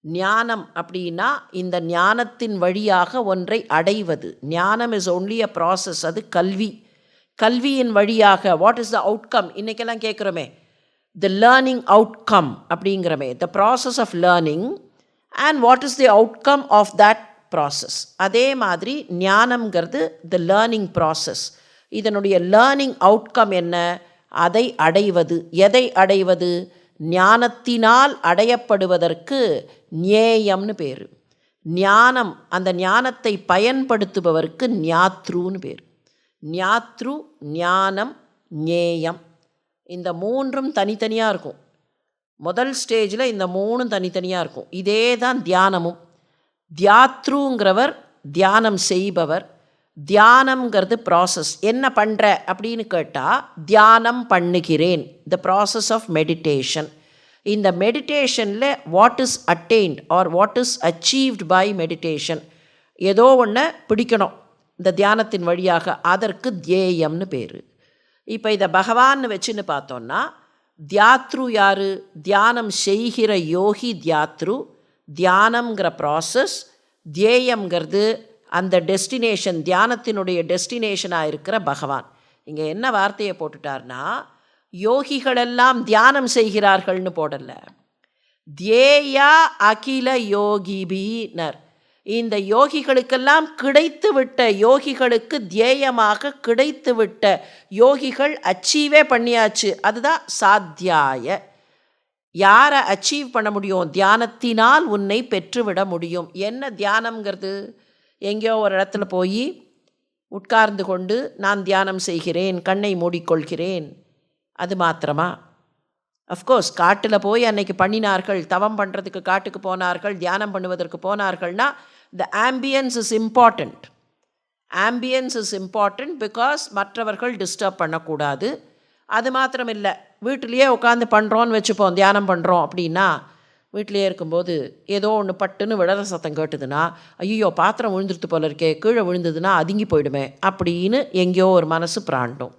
ஞானம் அப்படின்னா இந்த ஞானத்தின் வழியாக ஒன்றை அடைவது. ஞானம் இஸ் ஒன்லி அ ப்ராசஸ். அது கல்வி. கல்வியின் வழியாக வாட் இஸ் த அவுட்கம்? இன்றைக்கெல்லாம் கேட்குறோமே, த லேர்னிங் அவுட்கம் அப்படிங்கிறமே. The process of learning and what is the outcome of that process. அதே மாதிரி ஞானம்ங்கிறது த லேர்னிங் ப்ராசஸ். இதனுடைய லேர்னிங் அவுட்கம் என்ன? அதை அடைவது. எதை அடைவது? ஞானத்தினால் அடையப்படுவதற்கு ஞேயம்னு பேர். ஞானம், அந்த ஞானத்தை பயன்படுத்துபவருக்கு ஞாத்ருன்னு பேர். ஞாத்ரு, ஞானம், ஞேயம். இந்த 3ம் தனித்தனியாக இருக்கும். முதல் ஸ்டேஜில் இந்த 3ம் தனித்தனியாக இருக்கும். இதே தான் தியானமும். தியாத்ருங்கிறவர் தியானம் செய்பவர். தியானம்ங்கிறது ப்ராசஸ். என்ன பண்ணுற அப்படின்னு கேட்டால் தியானம் பண்ணுகிறேன். The process of meditation. இந்த மெடிடேஷனில் what is attained or what is achieved by meditation, ஏதோ ஒன்று பிடிக்கணும் இந்த தியானத்தின் வழியாக, அதற்கு தியேயம்னு பேர். இப்போ இதை பகவான்னு வச்சுன்னு பார்த்தோன்னா தியாத்ரு யாரு? தியானம் செய்கிற யோகி தியாத்ரு. தியானம்ங்கிற ப்ராசஸ், தியேயம்ங்கிறது அந்த டெஸ்டினேஷன், தியானத்தினுடைய டெஸ்டினேஷனாக இருக்கிற பகவான். இங்கே என்ன வார்த்தையை போட்டுட்டார்னா, யோகிகளெல்லாம் தியானம் செய்கிறார்கள்னு போடல, தியேயா அகில யோகிபினர். இந்த யோகிகளுக்கெல்லாம் கிடைத்துவிட்ட, யோகிகளுக்கு தியேயமாக கிடைத்துவிட்ட, யோகிகள் அச்சீவே பண்ணியாச்சு. அதுதான் சாத்தியாய. யாரை அச்சீவ் பண்ண முடியும்? தியானத்தினால் உன்னை பெற்றுவிட முடியும். என்ன தியானம்ங்கிறது? எங்கேயோ ஒரு இடத்துல போய் உட்கார்ந்து கொண்டு நான் தியானம் செய்கிறேன், கண்ணை மூடிக்கொள்கிறேன், அது மாத்திரமா? அஃப்கோர்ஸ் காட்டில் போய் அன்னைக்கு பண்ணினார்கள், தவம் பண்ணுறதுக்கு காட்டுக்கு போனார்கள், தியானம் பண்ணுவதற்கு போனார்கள்னா the ambience is important. Ambience is important because மற்றவர்கள் டிஸ்டர்ப் பண்ணக்கூடாது. அது மாத்திரம் இல்லை, வீட்டிலையே உட்காந்து பண்ணுறோன்னு வச்சுப்போம், தியானம் பண்ணுறோம் அப்படின்னா, வீட்டிலையே இருக்கும்போது ஏதோ ஒன்று பட்டுன்னு விழற சத்தம் கேட்டுதுன்னா, ஐயோ பாத்திரம் விழுந்துருத்து போல இருக்கே, கீழே விழுந்ததுன்னா அதுங்கி போயிடுமே அப்படின்னு எங்கேயோ ஒரு மனசு பிராண்டும்.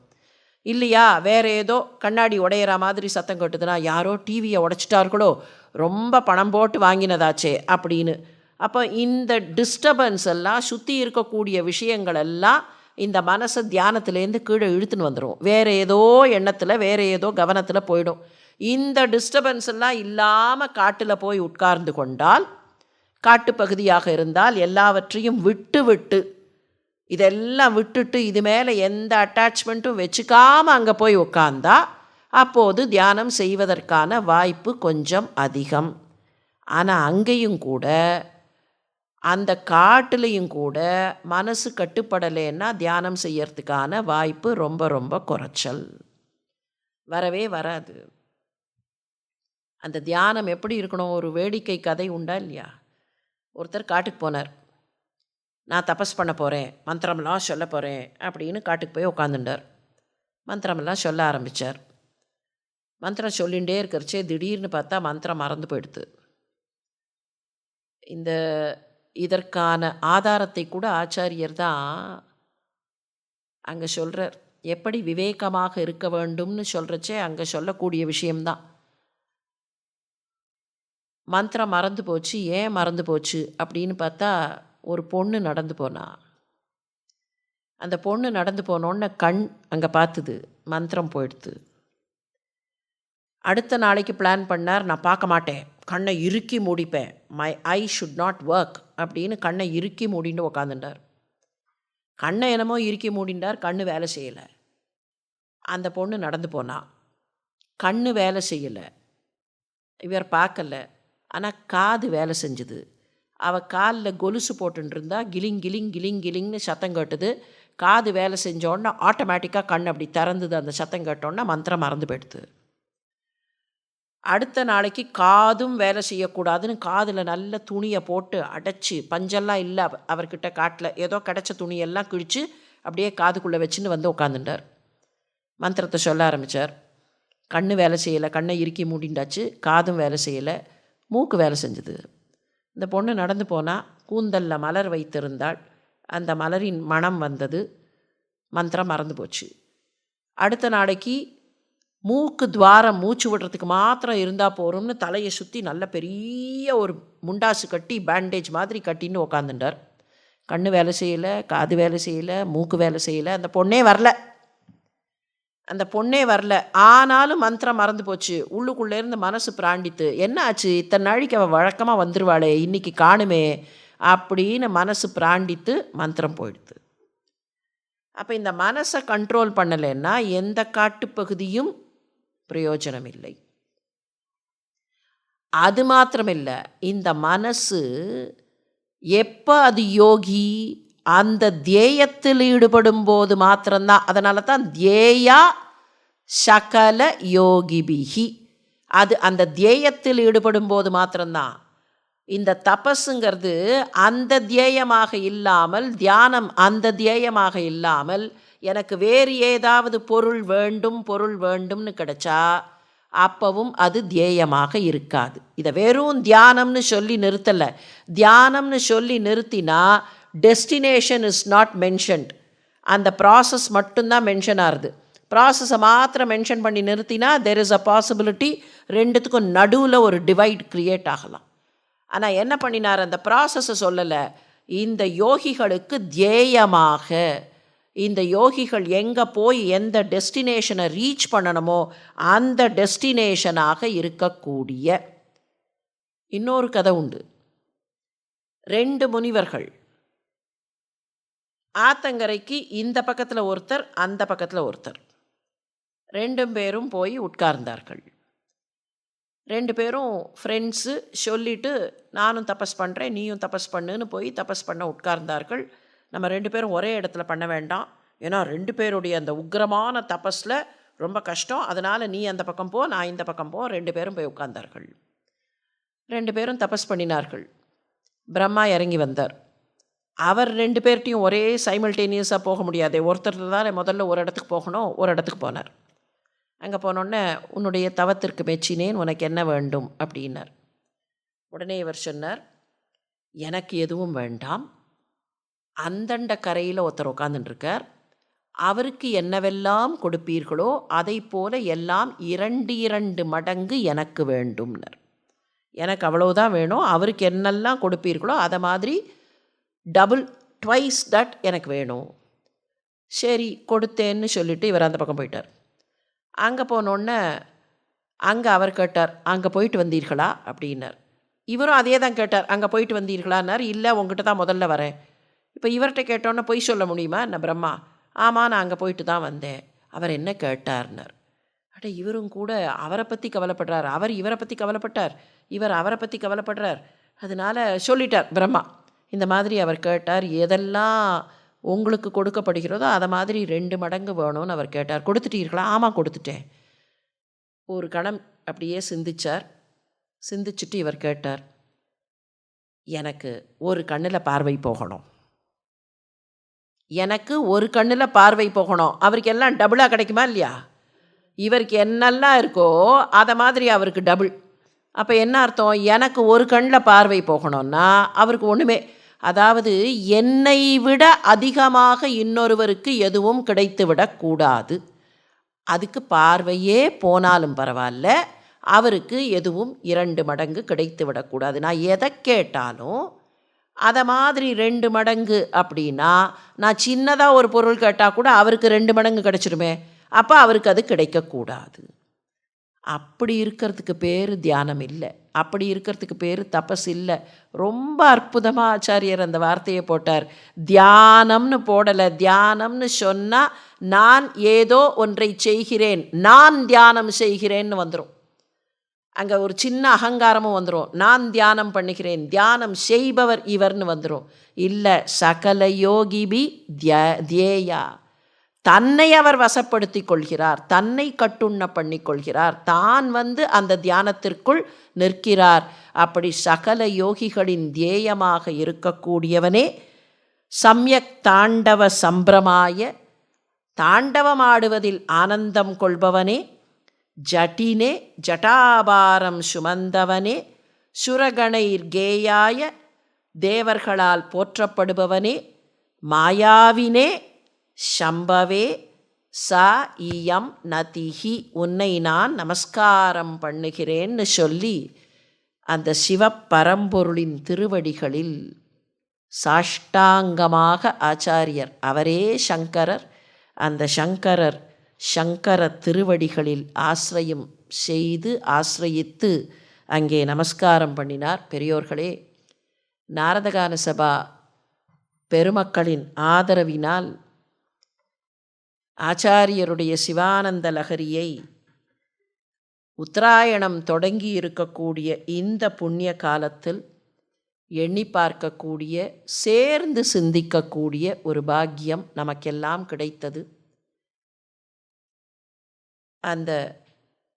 இல்லையா, வேறு ஏதோ கண்ணாடி உடையிற மாதிரி சத்தம் கேட்டுதுன்னா, யாரோ டிவியை உடைச்சிட்டார்களோ, ரொம்ப பணம் போட்டு வாங்கினதாச்சே அப்படின்னு. அப்போ இந்த டிஸ்டர்பன்ஸ் எல்லாம், சுற்றி இருக்கக்கூடிய விஷயங்கள் எல்லாம் இந்த மனசை தியானத்துலேருந்து கீழே இழுத்துன்னு வந்துடும். வேறு ஏதோ எண்ணத்தில், வேறு ஏதோ கவனத்தில் போயிடும். இந்த டிஸ்டர்பன்ஸ் எல்லாம் இல்லாமல் காட்டில் போய் உட்கார்ந்து கொண்டால், காட்டு பகுதியாக இருந்தால் எல்லாவற்றையும் விட்டு விட்டு, இதெல்லாம் விட்டுட்டு இது மேலே எந்த அட்டாச்மெண்ட்டும் வச்சுக்காமல் அங்கே போய் உட்கார்ந்தா, அப்போது தியானம் செய்வதற்கான வாய்ப்பு கொஞ்சம் அதிகம். ஆனால் அங்கேயும் கூட, அந்த காட்டுலேயும் கூட மனசு கட்டுப்படலைன்னா தியானம் செய்யறதுக்கான வாய்ப்பு ரொம்ப ரொம்ப குறைச்சல், வரவே வராது. அந்த தியானம் எப்படி இருக்கணும்? ஒரு வேடிக்கை கதை உண்டா இல்லையா? ஒருத்தர் காட்டுக்கு போனார். நான் தபஸ் பண்ண போகிறேன், மந்திரமெல்லாம் சொல்ல போகிறேன் அப்படின்னு காட்டுக்கு போய் உட்காந்துட்டார். மந்திரமெல்லாம் சொல்ல ஆரம்பித்தார். மந்திரம் சொல்லிகிட்டே இருக்கிறச்சே திடீர்னு பார்த்தா மந்திரம் மறந்து போயிடுது. இதற்கான ஆதாரத்தை கூட ஆச்சாரியர் தான் அங்கே சொல்கிறார். எப்படி விவேகமாக இருக்க வேண்டும்னு சொல்கிறச்சே அங்கே சொல்லக்கூடிய விஷயம்தான். மந்திரம் மறந்து போச்சு. ஏன் மறந்து போச்சு அப்படின்னு பார்த்தா, ஒரு பொண்ணு நடந்து போனா. அந்த பொண்ணு நடந்து போனோன்னு கண் அங்கே பார்த்துது, மந்திரம் போயிடுது. அடுத்த நாளைக்கு பிளான் பண்ணார், நான் பார்க்க மாட்டேன், கண்ணை இறுக்கி மூடிப்பேன், my eye should not work அப்படின்னு கண்ணை இறுக்கி மூடின்னு உக்காந்துட்டார். கண்ணை என்னமோ இறுக்கி மூடிண்டார், கண்ணு வேலை செய்யலை. அந்த பொண்ணு நடந்து போனா, கண்ணு வேலை செய்யலை, இவர் பார்க்கல, ஆனால் காது வேலை செஞ்சுது. அவள் காலில் கொலுசு போட்டுருந்தா கிலிங் கிலிங் கிலிங் கிலிங்னு சத்தம் கேட்டுது. காது வேலை செஞ்சோன்னா ஆட்டோமேட்டிக்காக கண் அப்படி திறந்துது. அந்த சத்தம் கேட்டோன்னா மந்திரம் மறந்து போயிடுது. அடுத்த நாளைக்கு காதும் வேலை செய்யக்கூடாதுன்னு காதில் நல்ல துணியை போட்டு அடைச்சி, பஞ்செல்லாம் இல்லை அவர்கிட்ட, காட்டில் ஏதோ கிடச்ச துணியெல்லாம் கிழித்து அப்படியே காதுக்குள்ளே வச்சுன்னு வந்து உட்காந்துட்டார். மந்திரத்தை சொல்ல ஆரம்பித்தார். கண்ணு வேலை செய்யலை, கண்ணை இறுக்கி மூடிண்டாச்சு, காதும் வேலை செய்யலை, மூக்கு வேலை செஞ்சுது. இந்த பொண்ணு நடந்து போனால் கூந்தலில் மலர் வைத்திருந்தாள். அந்த மலரின் மனம் வந்தது. மந்திரம் மறந்து போச்சு. அடுத்த நாளைக்கு மூக்கு துவாரம் மூச்சு விடுறதுக்கு மாத்திரம் இருந்தால் போகிறோம்னு தலையை சுற்றி நல்ல பெரிய ஒரு முண்டாசு கட்டி பேண்டேஜ் மாதிரி கட்டின்னு உக்காந்துட்டார். கண்ணு வேலை செய்யலை, காது வேலை செய்யலை, மூக்கு வேலை செய்யலை. அந்த பொண்ணே வரல. ஆனாலும் மந்திரம் மறந்து போச்சு. உள்ளுக்குள்ளேருந்து மனசு பிராண்டித்து, என்ன ஆச்சு, இத்தனை நாளைக்கு அவள் வழக்கமாக வந்துடுவாளே, இன்றைக்கி காணுமே அப்படின்னு மனசு பிராண்டித்து மந்திரம் போயிடுது. அப்போ இந்த மனசை கண்ட்ரோல் பண்ணலைன்னா எந்த காட்டுப்பகுதியும் பிரயோஜனம் இல்லை. அது மாத்திரமில்லை, இந்த மனசு எப்போ அது யோகி, அந்த தியேயத்தில் ஈடுபடும் போது மாத்திரம்தான். அதனால தான் தியேயா சகல யோகிபிகி, அது அந்த தியேயத்தில் ஈடுபடும் போது மாத்திரம்தான். இந்த தபஸுங்கிறது அந்த தியேயமாக இல்லாமல், தியானம் அந்த தியேயமாக இல்லாமல், எனக்கு வேறு ஏதாவது பொருள் வேண்டும்னு கிடைச்சா அப்பவும் அது தியேயமாக இருக்காது. இதை வெறும் தியானம்னு சொல்லி நிறுத்தலை. தியானம்னு சொல்லி நிறுத்தினா டெஸ்டினேஷன் இஸ் நாட் மென்ஷன்ட், அந்த ப்ராசஸ் மட்டும்தான் மென்ஷன் ஆகுது. ப்ராசஸை மாத்திரம் மென்ஷன் பண்ணி நிறுத்தினா தெர் இஸ் அ பாசிபிலிட்டி ரெண்டுத்துக்கும் நடுவில் ஒரு டிவைட் க்ரியேட் ஆகலாம். ஆனால் என்ன பண்ணினார், அந்த ப்ராசஸை சொல்லலை. இந்த யோகிகளுக்கு தியேயமாக, இந்த யோகிகள் எங்கே போய் எந்த டெஸ்டினேஷனை ரீச் பண்ணணுமோ அந்த டெஸ்டினேஷனாக இருக்கக்கூடிய இன்னொரு கதை உண்டு. 2 முனிவர்கள் ஆத்தங்கரைக்கு இந்த பக்கத்தில் ஒருத்தர், அந்த பக்கத்தில் ஒருத்தர், 2 பேரும் போய் உட்கார்ந்தார்கள். 2 பேரும் ஃப்ரெண்ட்ஸு. சொல்லிவிட்டு நானும் தபஸ் பண்ணுறேன், நீயும் தபஸ் பண்ணுன்னு போய் தபஸ் பண்ண உட்கார்ந்தார்கள். நம்ம 2 பேரும் ஒரே இடத்துல பண்ண வேண்டாம், ஏன்னா 2 பேருடைய அந்த உக்கிரமான தபஸில் ரொம்ப கஷ்டம், அதனால் நீ அந்த பக்கம் போ, நான் இந்த பக்கம் போ. 2 பேரும் போய் உட்கார்ந்தார்கள். 2 பேரும் தபஸ் பண்ணினார்கள். பிரம்மா இறங்கி வந்தார். அவர் 2 பேர்ட்டையும் ஒரே சைமல்டேனியஸாக போக முடியாது, ஒருத்தர் தான் முதல்ல ஒரு இடத்துக்கு போகணும். ஒரு இடத்துக்கு போனார். அங்கே போனோடனே உன்னுடைய தவத்திற்கு மெச்சினேன், உனக்கு என்ன வேண்டும் அப்படின்னார். உடனே இவர் சொன்னார், எனக்கு எதுவும் வேண்டாம், அந்தண்ட கரையில் ஒருத்தர் உட்காந்துட்டுருக்கார், அவருக்கு என்னவெல்லாம் கொடுப்பீர்களோ அதை போல எல்லாம் 2 மடங்கு எனக்கு வேண்டும்னர். எனக்கு அவ்வளவுதான் வேணும், அவருக்கு என்னெல்லாம் கொடுப்பீர்களோ அதை மாதிரி டபுள் ட்வைஸ் தட் எனக்கு வேணும். சரி கொடுத்தேன்னு சொல்லிவிட்டு இவர் அந்த பக்கம் போயிட்டார். அங்கே போனோடனே அங்கே அவர் கேட்டார், அங்கே போயிட்டு வந்தீர்களா அப்படின்னார். இவரும் அதே தான் கேட்டார், அங்கே போயிட்டு வந்தீர்களான்னார். இல்லை, உங்ககிட்ட தான் முதல்ல வரேன். இப்போ இவர்கிட்ட கேட்டோன்னே பொய் சொல்ல முடியுமா என்ன பிரம்மா? ஆமாம், நான் அங்கே போயிட்டு தான் வந்தேன். அவர் என்ன கேட்டார்னார். அட, இவரும் கூட அவரை பற்றி கவலைப்படுறார், அவர் இவரை பற்றி கவலைப்பட்டார், இவர் அவரை பற்றி கவலைப்படுறார். அதனால் சொல்லிட்டார் பிரம்மா, இந்த மாதிரி அவர் கேட்டார், எதெல்லாம் உங்களுக்கு கொடுக்கப்படுகிறதோ அதை மாதிரி 2 மடங்கு வேணும்னு அவர் கேட்டார். கொடுத்துட்டீர்களா? ஆமாம் கொடுத்துட்டேன். ஒரு கணம் அப்படியே சிந்திச்சார். சிந்திச்சுட்டு இவர் கேட்டார், எனக்கு ஒரு கண்ணில் பார்வை போகணும், எனக்கு ஒரு கண்ணில் பார்வை போகணும். அவருக்கு எல்லாம் டபுளாக கிடைக்குமா இல்லையா? இவருக்கு என்னெல்லாம் இருக்கோ அதை மாதிரி அவருக்கு டபுள். அப்போ என்ன அர்த்தம்? எனக்கு ஒரு கண்ணில் பார்வை போகணும்னா அவருக்கு ஒன்றுமே, அதாவது என்னை விட அதிகமாக இன்னொருவருக்கு எதுவும் கிடைத்து விடக்கூடாது. அதுக்கு பார்வையே போனாலும் பரவாயில்ல, அவருக்கு எதுவும் 2 மடங்கு கிடைத்து விடக்கூடாது. நான் எதை கேட்டாலும் அதை மாதிரி 2 மடங்கு அப்படின்னா, நான் சின்னதாக ஒரு பொருள் கேட்டால் கூட அவருக்கு 2 மடங்கு கிடைச்சிருமே, அப்போ அவருக்கு அது கிடைக்கக்கூடாது. அப்படி இருக்கிறதுக்கு பேர் தியானம் இல்லை, அப்படி இருக்கிறதுக்கு பேர் தபஸ் இல்லை. ரொம்ப அற்புதமாக ஆச்சாரியர் அந்த வார்த்தையை போட்டார். தியானம்னு போடலை. தியானம்னு சொன்னால் நான் ஏதோ ஒன்றை செய்கிறேன், நான் தியானம் செய்கிறேன்னு வந்துடும். அங்கே ஒரு சின்ன அகங்காரமும் வந்துடும். நான் தியானம் பண்ணுகிறேன், தியானம் செய்பவர் இவர்னு வந்துடும். இல்லை, சகல யோகிபி தியேயா, தன்னை அவர் வசப்படுத்தி கொள்கிறார், தன்னை கட்டுண்ண பண்ணி கொள்கிறார், தான் அந்த தியானத்திற்குள் நிற்கிறார். அப்படி சகல யோகிகளின் தியேயமாக இருக்கக்கூடியவனே சம்யக் தாண்டவ சம்பிரமாய, தாண்டவமாடுவதில் ஆனந்தம் கொள்பவனே, ஜட்டினே ஜட்டாபாரம் சுமந்தவனே, சுரகணைர் கேயாய, தேவர்களால் போற்றப்படுபவனே, மாயாவினே சம்பவே ச இயம் நதிஹி, உன்னை நான் நமஸ்காரம் பண்ணுகிறேன்னு சொல்லி அந்த சிவப்பரம்பொருளின் திருவடிகளில் சாஷ்டாங்கமாக ஆச்சாரியர், அவரே சங்கரர், அந்த சங்கர திருவடிகளில் ஆசிரியம் செய்து ஆசிரயித்து அங்கே நமஸ்காரம் பண்ணினார். பெரியோர்களே, நாரதகான சபா பெருமக்களின் ஆதரவினால் ஆச்சாரியருடைய சிவானந்த லகரியை உத்தராயணம் தொடங்கி இருக்கக்கூடிய இந்த புண்ணிய காலத்தில் எண்ணி பார்க்கக்கூடிய, சேர்ந்து சிந்திக்கக்கூடிய ஒரு பாக்கியம் நமக்கெல்லாம் கிடைத்தது. அந்த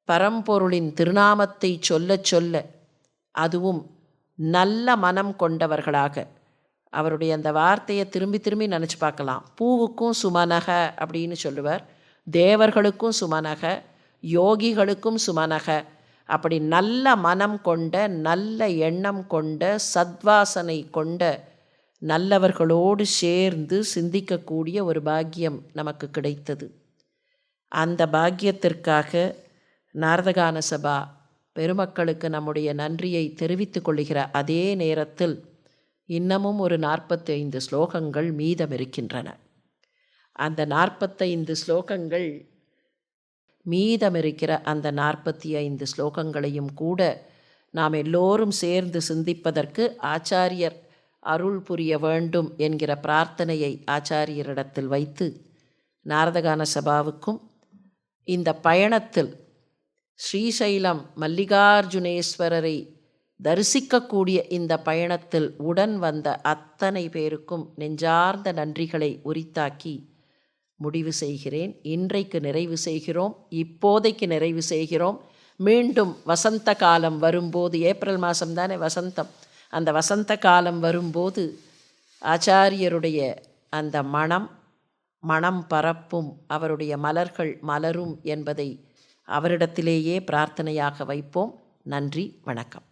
பரம்பொருளின் திருநாமத்தை சொல்ல சொல்ல, அதுவும் நல்ல மனம் கொண்டவர்களாக, அவருடைய அந்த வார்த்தையை திரும்பி திரும்பி நினச்சி பார்க்கலாம். பூவுக்கும் சுமனக அப்படின்னு சொல்லுவார், தேவர்களுக்கும் சுமனக, யோகிகளுக்கும் சுமனக. அப்படி நல்ல மனம் கொண்ட, நல்ல எண்ணம் கொண்ட, சத்வாசனை கொண்ட நல்லவர்களோடு சேர்ந்து சிந்திக்கக்கூடிய ஒரு பாக்கியம் நமக்கு கிடைத்தது. அந்த பாக்கியத்திற்காக நாரதகான சபா பெருமக்களுக்கு நம்முடைய நன்றியை தெரிவித்துக் கொள்ளுகிற அதே நேரத்தில் இன்னமும் ஒரு 45 ஸ்லோகங்கள் மீதம் இருக்கின்றன. அந்த 45 ஸ்லோகங்கள் மீதமிருக்கிற அந்த 45 ஸ்லோகங்களையும் கூட நாம் எல்லோரும் சேர்ந்து சிந்திப்பதற்கு ஆச்சாரியர் அருள் புரிய வேண்டும் என்கிற பிரார்த்தனையை ஆச்சாரியரிடத்தில் வைத்து நாரதகான சபாவுக்கும் இந்த பயணத்தில் ஸ்ரீசைலம் மல்லிகார்ஜுனேஸ்வரரை தரிசிக்கக்கூடிய இந்த பயணத்தில் உடன் வந்த அத்தனை பேருக்கும் நெஞ்சார்ந்த நன்றிகளை உரித்தாக்கி முடிவு செய்கிறேன். இன்றைக்கு நிறைவு செய்கிறோம், இப்போதைக்கு நிறைவு செய்கிறோம். மீண்டும் வசந்த காலம் வரும்போது, ஏப்ரல் மாதம்தானே வசந்தம், அந்த வசந்த காலம் வரும்போது ஆச்சாரியருடைய அந்த மனம் பரப்பும், அவருடைய மலர்கள் மலரும் என்பதை அவரிடத்திலேயே பிரார்த்தனையாக வைப்போம். நன்றி, வணக்கம்.